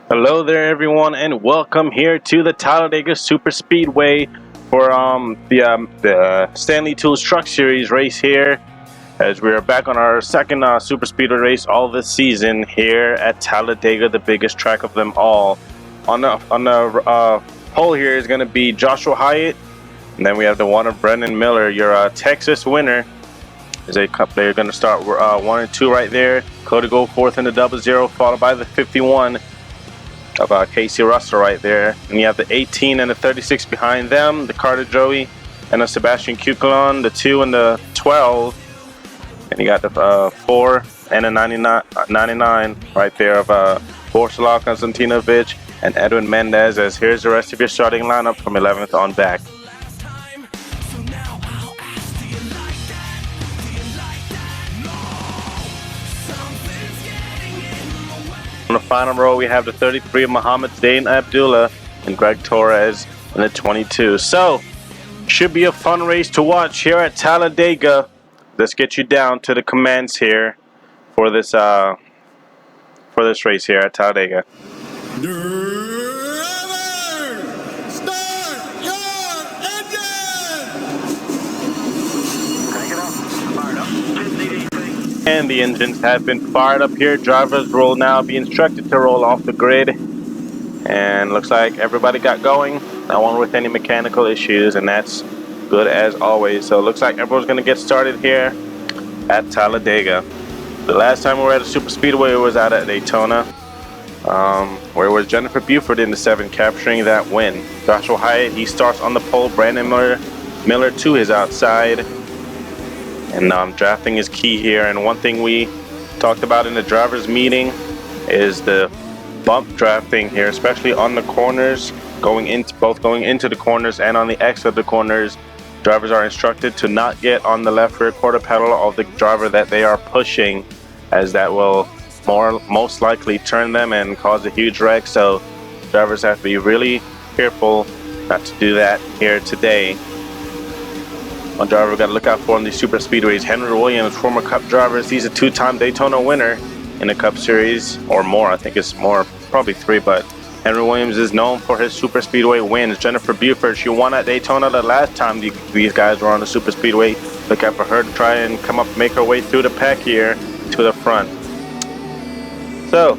Hello there, everyone, and welcome here to the Talladega Super Speedway for the Stanley Tools Truck Series race here. As we are back on our second Super Speedway race all this season here at Talladega, the biggest track of them all. On the pole here is going to be Joshua Hyatt, and then we have the one of Brendan Miller, your Texas winner. They're going to start 1 and 2 right there. Cody Goforth in the 00, followed by the 51. Of Casey Russell right there, and you have the 18 and the 36 behind them, the Carter Joey and the Sebastian Cucalon, the 2 and the 12, and you got the 4 and the 99 right there of Borslav Konstantinovic and Edwin Mendez. As here's the rest of your starting lineup from 11th on back. On the final row, we have the 33 of Mohammed Zain Abdullah and Greg Torres in the 22. So, should be a fun race to watch here at Talladega. Let's get you down to the commands here for this race here at Talladega. Driver, start your engine! Crank it up. Fired up. Didn't need anything. And the engines have been fired up here. Drivers will now be instructed to roll off the grid. And looks like everybody got going. No one with any mechanical issues, and that's good as always. So it looks like everyone's going to get started here at Talladega. The last time we were at a super speedway was out at Daytona, where it was Jennifer Buford in the 7 capturing that win. Joshua Hyatt, he starts on the pole. Brandon Miller to his outside. And drafting is key here. And one thing we talked about in the drivers meeting is the bump drafting here, especially on the corners, going into the corners and on the exit of the corners. Drivers are instructed to not get on the left rear quarter pedal of the driver that they are pushing, as that will most likely turn them and cause a huge wreck. So drivers have to be really careful not to do that here today. One driver we've got to look out for in these super speedways, Henry Williams, former Cup driver. He's a 2-time Daytona winner in the Cup Series, or more. I think it's more, probably 3, but Henry Williams is known for his super speedway wins. Jennifer Buford, she won at Daytona the last time these guys were on the super speedway. Look out for her to try and make her way through the pack here to the front. So,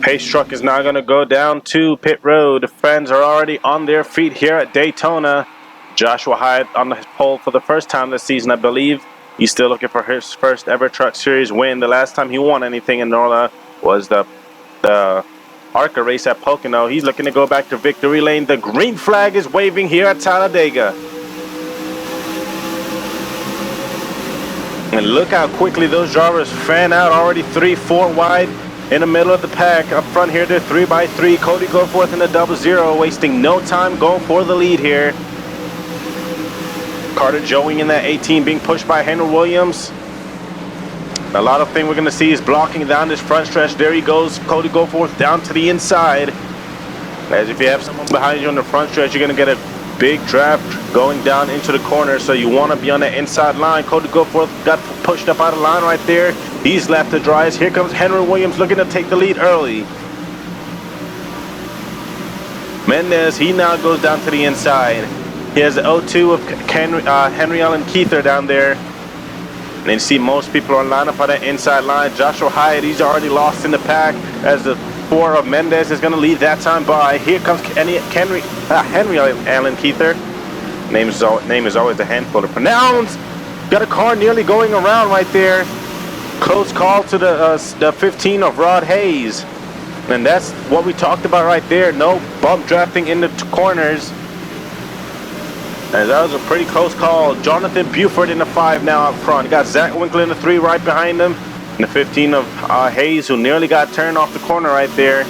pace truck is now going to go down to pit road. The fans are already on their feet here at Daytona. Joshua Hyatt on the pole for the first time this season, I believe. He's still looking for his first ever Truck Series win. The last time he won anything in NORLA was the ARCA race at Pocono. He's looking to go back to victory lane. The green flag is waving here at Talladega. And look how quickly those drivers fan out, already 3-4 wide in the middle of the pack. Up front here, they're 3x3. Cody Goforth in the 00, wasting no time going for the lead here. Carter Joey in that 18 being pushed by Henry Williams. A lot of things we're going to see is blocking down this front stretch. There he goes, Cody Goforth down to the inside. As if you have someone behind you on the front stretch, you're going to get a big draft going down into the corner. So you want to be on the inside line. Cody Goforth got pushed up out of line right there. He's left to dry. Here comes Henry Williams looking to take the lead early. Mendez, he now goes down to the inside. He has the 02 of Henry Allen Keither down there. And you see most people are lined up on that inside line. Joshua Hyatt, he's already lost in the pack, as the 4 of Mendez is going to lead that time by. Here comes Henry Allen Keither. Name is always a handful to pronounce. Got a car nearly going around right there. Close call to the 15 of Rod Hayes. And that's what we talked about right there. No bump drafting in the corners. And that was a pretty close call. Jonathan Buford in the 5 now up front. You got Zach Winkler in the 3 right behind him. And the 15 of Hayes, who nearly got turned off the corner right there.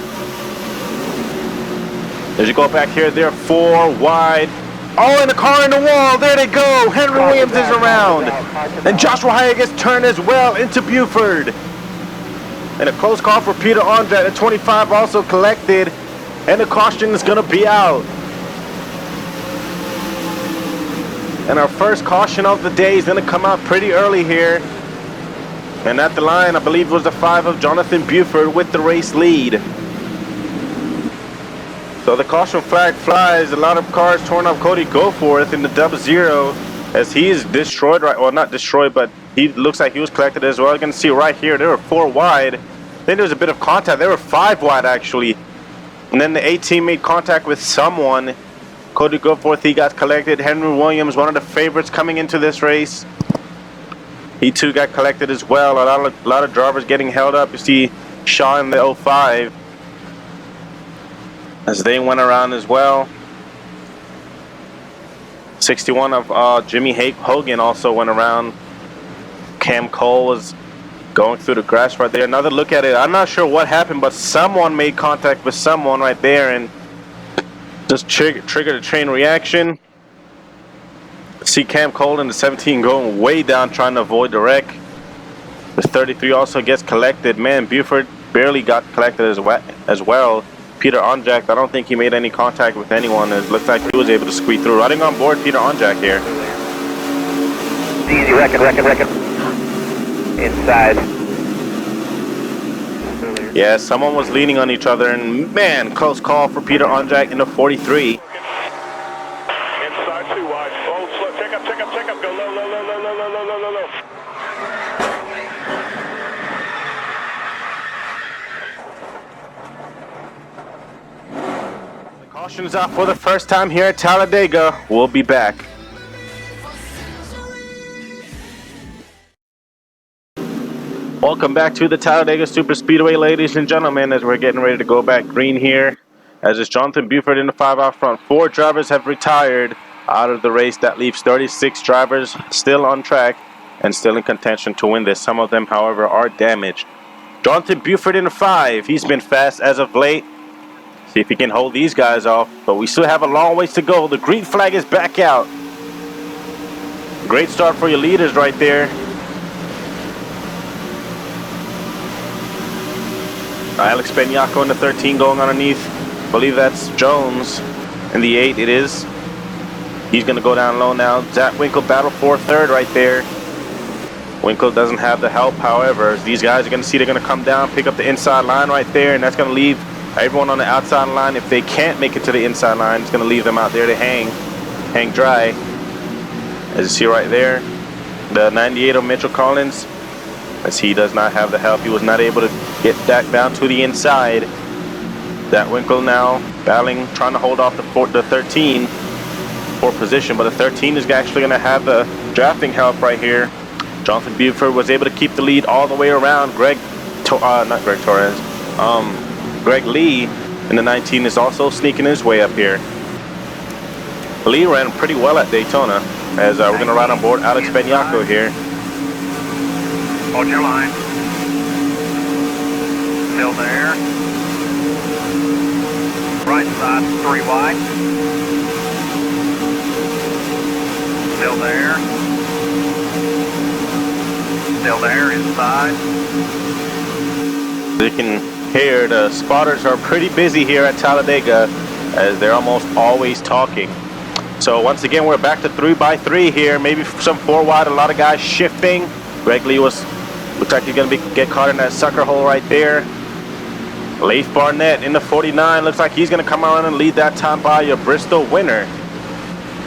As you go back here, they're 4 wide. Oh, and the car in the wall. There they go. Henry Williams is around. And Joshua Hyatt gets turned as well into Buford. And a close call for Peter Andre. The 25 also collected. And the caution is going to be out. And our first caution of the day is going to come out pretty early here. And at the line, I believe it was the 5 of Jonathan Buford with the race lead. So the caution flag flies. A lot of cars torn up Cody Goforth in the 00 as he's destroyed, right? Well, not destroyed, but he looks like he was collected as well. You can see right here, there were 4 wide. Then there was a bit of contact. There were 5 wide actually. And then the 18 made contact with someone. Cody Goforth, he got collected. Henry Williams, one of the favorites coming into this race. He too got collected as well. A lot of drivers getting held up. You see Shaw in the 05 as they went around as well. 61 of Jimmy Hogan also went around. Cam Cole was going through the grass right there. Another look at it. I'm not sure what happened, but someone made contact with someone right there and just triggered a chain reaction. See Cam Cole in the 17 going way down trying to avoid the wreck. The 33 also gets collected. Man, Buford barely got collected as well. Peter Onjack, I don't think he made any contact with anyone. It looks like he was able to squeeze through. Riding on board Peter Onjack here. Easy, reckon. Inside. Yeah, someone was leaning on each other, and man, close call for Peter Onjack in the 43. Inside 2 wide. Oh, slow. Check up. Go low. The caution's out for the first time here at Talladega. We'll be back. Welcome back to the Talladega Super Speedway, ladies and gentlemen, as we're getting ready to go back green here. As it's Jonathan Buford in the 5 out front. 4 drivers have retired out of the race. That leaves 36 drivers still on track and still in contention to win this. Some of them, however, are damaged. Jonathan Buford in the 5. He's been fast as of late. See if he can hold these guys off. But we still have a long ways to go. The green flag is back out. Great start for your leaders right there. Alex Peñaco in the 13 going underneath. I believe that's Jones. In the 8 it is. He's going to go down low now. Zach Winkle battle for 3rd right there. Winkle doesn't have the help, however. These guys are going to see they're going to come down, pick up the inside line right there, and that's going to leave everyone on the outside line. If they can't make it to the inside line, it's going to leave them out there to hang dry. As you see right there, the 98 of Mitchell Collins, as he does not have the help. He was not able to get that down to the inside. That Winkle now battling, trying to hold off the 13 for position, but the 13 is actually going to have the drafting help right here. Jonathan Buford was able to keep the lead all the way around. Greg Lee in the 19 is also sneaking his way up here. Lee ran pretty well at Daytona, as we're going to ride on board Alex Peñaco here. Hold your line. Still there. Right side, 3 wide. Still there. Still there, inside. You can hear the spotters are pretty busy here at Talladega, as they're almost always talking. So once again, we're back to 3x3 here. Maybe some 4 wide, a lot of guys shifting. Greg Lee looks like he's going to get caught in that sucker hole right there. Leif Barnett in the 49. Looks like he's going to come around and lead that time by your Bristol winner.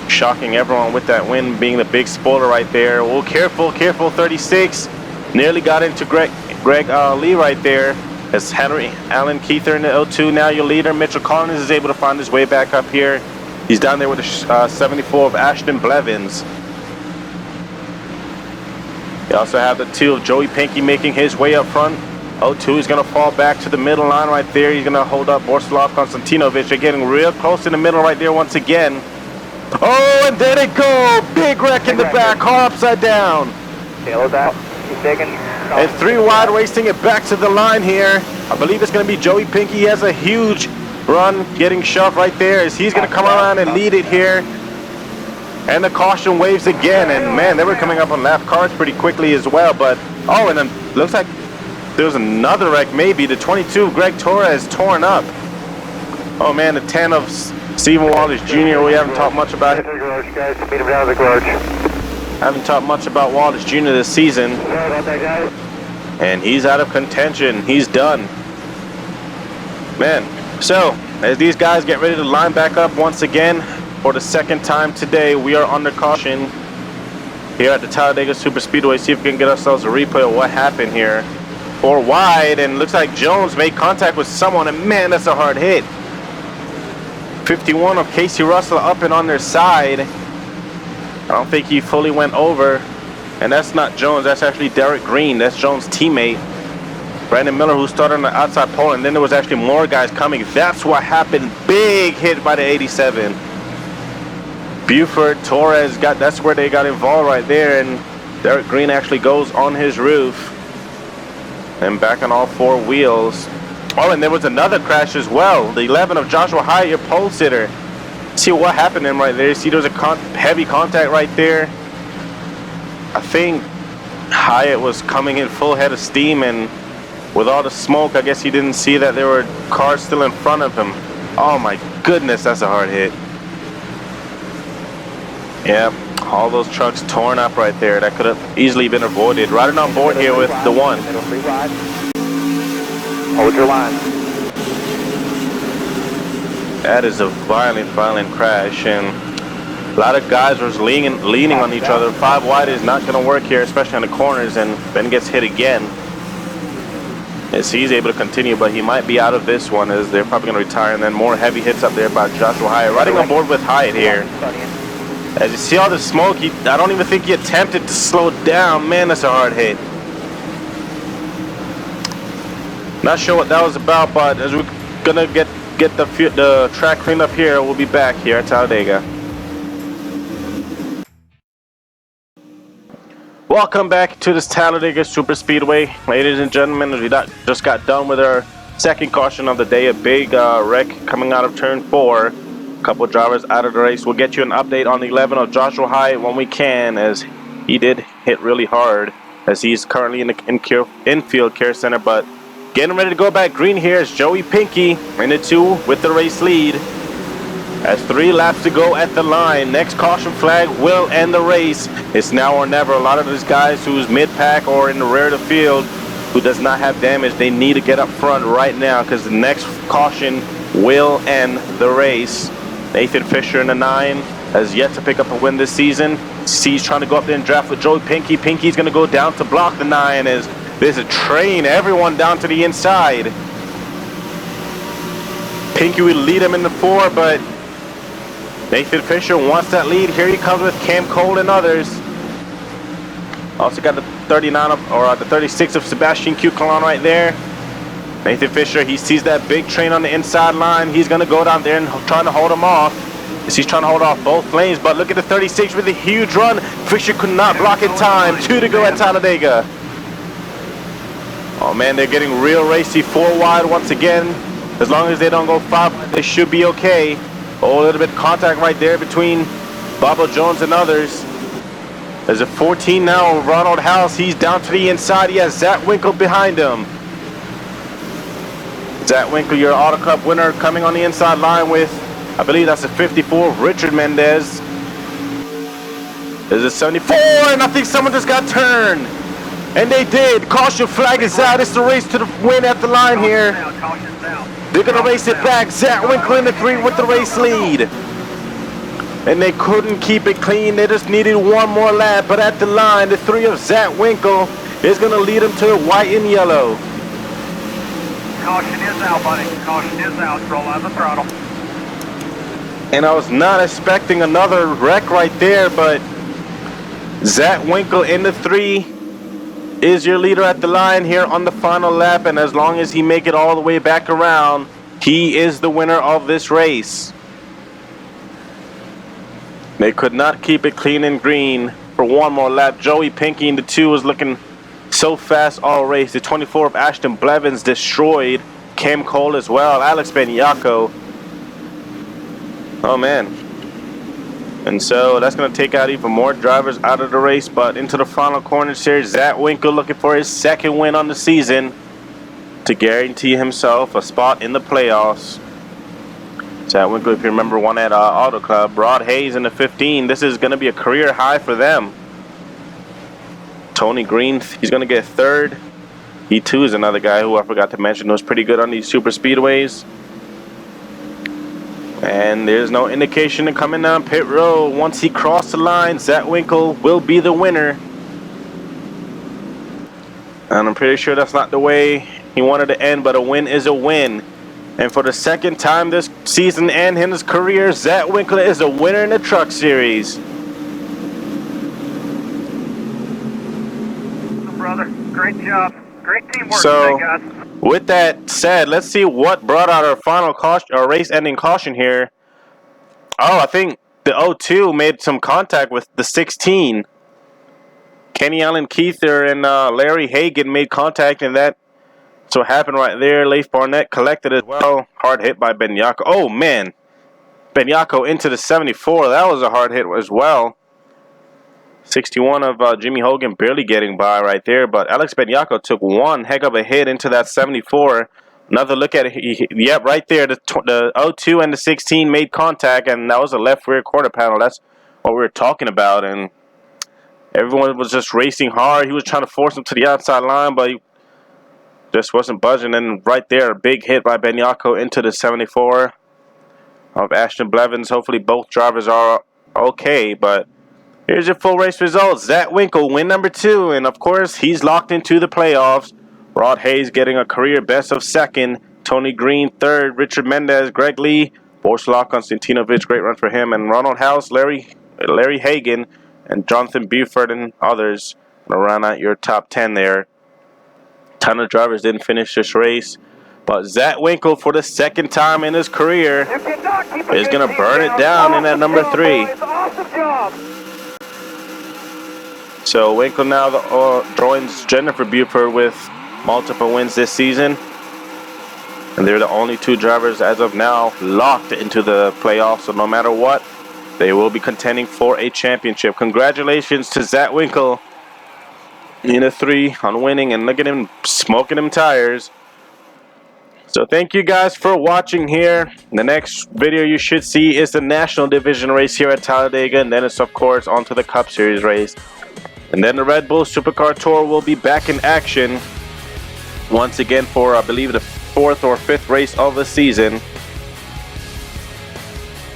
Shocking everyone with that win being the big spoiler right there. Oh, careful, 36. Nearly got into Greg Lee right there. As Henry Allen Keither in the 02. Now your leader, Mitchell Collins, is able to find his way back up here. He's down there with the 74 of Ashton Blevins. You also have the 2 of Joey Pinky making his way up front. 02 is going to fall back to the middle line right there. He's going to hold up Borslav Konstantinovic. They're getting real close in the middle right there once again. Oh, and there they go. Big wreck in the back. Car upside down. Tail's out. He's taking. And 3 wide, racing it back to the line here. I believe it's going to be Joey Pinky. He has a huge run getting shoved right there as he's going to come around and lead it here. And the caution waves again, and man, they were coming up on lap cars pretty quickly as well. But oh, and then looks like there's another wreck, maybe the 22 Greg Torres torn up. Oh man, the 10 of Stephen Wallace Jr. We haven't talked much about it. Haven't talked much about Wallace Jr. this season, and he's out of contention. He's done. Man, So, as these guys get ready to line back up once again for the second time today, we are under caution here at the Talladega Super Speedway. See if we can get ourselves a replay of what happened here. 4 wide, and looks like Jones made contact with someone, and man, that's a hard hit. 51 of Casey Russell up and on their side. I don't think he fully went over, and that's not Jones, that's actually Derek Green. That's Jones' teammate. Brandon Miller, who started on the outside pole, and then there was actually more guys coming. That's what happened. Big hit by the 87. Buford, Torres, that's where they got involved right there, and Derek Green actually goes on his roof and back on all 4 wheels. Oh, and there was another crash as well. The 11 of Joshua Hyatt, your pole sitter. See what happened to him right there. See, there was a heavy contact right there. I think Hyatt was coming in full head of steam, and with all the smoke, I guess he didn't see that there were cars still in front of him. Oh my goodness, that's a hard hit. Yep, all those trucks torn up right there. That could have easily been avoided. Riding on board here with the 1. Middle 3 wide. Hold your line. That is a violent crash, and a lot of guys were leaning on each other. 5 wide is not going to work here, especially on the corners, and Ben gets hit again. Yes, he's able to continue, but he might be out of this one as they're probably going to retire, and then more heavy hits up there by Joshua Hyatt. Riding on board with Hyatt here. As you see all the smoke, I don't even think he attempted to slow down. Man, that's a hard hit. Not sure what that was about, but as we're gonna get the track cleaned up here, we'll be back here at Talladega. Welcome back to this Talladega Super Speedway, ladies and gentlemen. As we just got done with our second caution of the day, a big wreck coming out of turn 4. A couple drivers out of the race. We'll get you an update on the 11 of Joshua Hyatt when we can, as he did hit really hard, as he's currently in the infield care center. But getting ready to go back green here is Joey Pinky in the 2 with the race lead. As 3 laps to go at the line. Next caution flag will end the race. It's now or never. A lot of these guys who's mid-pack or in the rear of the field who does not have damage, they need to get up front right now, because the next caution will end the race. Nathan Fisher in the 9 has yet to pick up a win this season. He's trying to go up there and draft with Joey Pinky. Pinky's going to go down to block the 9 as there's a train. Everyone down to the inside. Pinky will lead him in the 4, but Nathan Fisher wants that lead. Here he comes with Cam Cole and others. Also got the 39 or the 36 of Sebastian Cucalon right there. Nathan Fisher, he sees that big train on the inside line. He's going to go down there and trying to hold him off. He's trying to hold off both lanes, but look at the 36 with a huge run. Fisher could not block in time. 2 to go at Talladega. Oh man, they're getting real racy. 4 wide once again. As long as they don't go 5, they should be okay. Oh, a little bit of contact right there between Bobo Jones and others. There's a 14 now, Ronald House. He's down to the inside. He has Zach Winkle behind him. Zach Winkle, your Auto Cup winner, coming on the inside line with, I believe that's a 54, Richard Mendez. There's a 74, and I think someone just got turned. And they did. Caution flag is out. It's the race to the win at the line here. They're going to race it back. Zach Winkle in the 3 with the race lead. And they couldn't keep it clean. They just needed 1 more lap. But at the line, the 3 of Zach Winkle is going to lead them to white and yellow. Caution is out, buddy. Caution is out. Roll out the throttle. And I was not expecting another wreck right there, but Zach Winkle in the 3 is your leader at the line here on the final lap, and as long as he make it all the way back around, he is the winner of this race. They could not keep it clean and green for 1 more lap. Joey Pinky in the 2 was looking so fast all race. The 24 of Ashton Blevins destroyed Cam Cole as well. Alex Beniaco. Oh man. And so that's going to take out even more drivers out of the race. But into the final corner series, Zach Winkle looking for his 2nd win on the season to guarantee himself a spot in the playoffs. Zach Winkle, if you remember, won at Auto Club. Rod Hayes in the 15. This is going to be a career high for them. Tony Green, he's going to get 3rd. He too is another guy who I forgot to mention was pretty good on these super speedways. And there's no indication of coming down pit road. Once he crossed the line, Zatwinkle will be the winner. And I'm pretty sure that's not the way he wanted to end, but a win is a win. And for the second time this season and in his career, Zatwinkle is a winner in the Truck Series. Brother, great job. Great teamwork So, today, guys. with that said, let's see what brought out our final caution, or race-ending caution here. Oh, I think the 02 made some contact with the 16. Kenny Allen Keither and Larry Hagan made contact, and that's what happened right there. Leif Barnett collected as well. Hard hit by Benyako. Oh, man. Benyako into the 74. That was a hard hit as well. 61 of Jimmy Hogan barely getting by right there, but Alex Benyako took one heck of a hit into that 74. Another look at it. Yep, right there. The 02 and the 16 made contact, and that was a left rear quarter panel. That's what we were talking about, and everyone was just racing hard. He was trying to force him to the outside line, but he just wasn't budging. And right there, a big hit by Benyako into the 74 of Ashton Blevins. Hopefully both drivers are okay, but here's your full race results. Zatwinkle, win number 2, and of course, he's locked into the playoffs. Rod Hayes getting a career best of 2nd. Tony Green 3rd. Richard Mendez, Greg Lee, Borslaw Konstantinovic, great run for him. And Ronald House, Larry Hagan, and Jonathan Buford and others. Around out your top 10 there. Ton of drivers didn't finish this race. But Zatwinkle, for the 2nd time in his career, is going to burn it down in at number 3. Awesome job. So Winkle now joins Jennifer Buford with multiple wins this season. And they're the only 2 drivers as of now locked into the playoffs. So no matter what, they will be contending for a championship. Congratulations to Zatwinkle in a 3 on winning. And look at him smoking them tires. So thank you guys for watching here. The next video you should see is the National Division race here at Talladega. And then it's, of course, on to the Cup Series race. And then the Red Bull Supercar Tour will be back in action once again for, I believe, the 4th or 5th race of the season.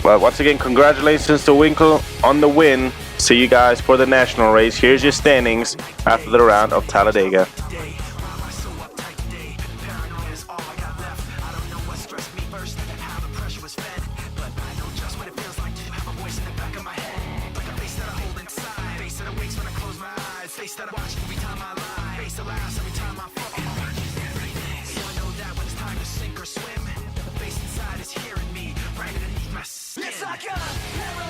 But once again, congratulations to Winkle on the win. See you guys for the national race. Here's your standings after the round of Talladega. Face that I watch every time I lie. Face the last every time I fall. So I know that when it's time to sink or swim, the face inside is hearing me right underneath my skin. It's like a